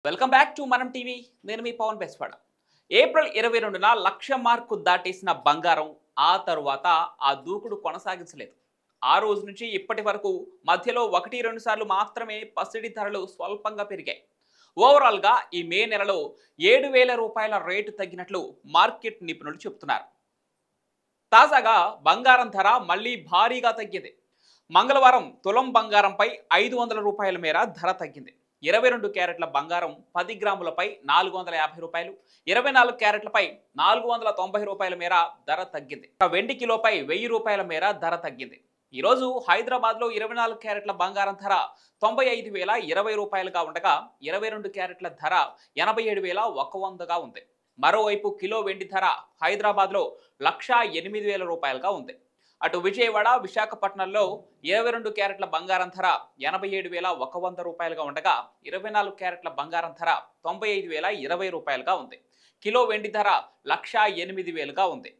Welcome back to మనం TV. నేను మీ Pawan Beswada. April 22న లక్ష mark దాటేసిన బంగారం ఆ తరువాత ఆ దూకుడు కొనసాగించలేదు. ఆ రోజు నుంచి ఇప్పటి వరకు మధ్యలో 1-2 సార్లు మాత్రమే పసిడి ధరలు స్వల్పంగా పెరిగాయి. ఓవరాల్గా ఈ మే నెలలో 7,000 రూపాయల రేటు తగ్గినట్లు మార్కెట్ నిపుణులు చెబుతున్నారు. తాజాగా బంగారం ధర మళ్లీ భారీగా తగ్గింది. మంగళవారం తులం బంగారంపై 500 రూపాయల మేర ధర తగ్గింది. 22 క్యారెట్ల బంగారం 10 గ్రాములపై 450 రూపాయలు, 24 క్యారెట్లపై 490 రూపాయల మేర ధర తగ్గింది. వెండి కిలోపై 1000 రూపాయల మేర ధర తగ్గింది. ఈరోజు హైదరాబాద్లో 24 క్యారెట్ల బంగారం ధర 95,020 రూపాయలుగా ఉండగా 22 క్యారెట్ల ధర 87,100గా ఉంది. మరోవైపు కిలో వెండి ధర హైదరాబాద్లో 1,08,000 రూపాయలుగా ఉంది. అటు విజయవాడ, విశాఖపట్నంలో 22 క్యారెట్ల బంగారం ధర 87,100 రూపాయలుగా ఉండగా 24 క్యారెట్ల బంగారం ధర 95,020 రూపాయలుగా ఉంది. కిలో వెండి ధర 1,08,000గా ఉంది.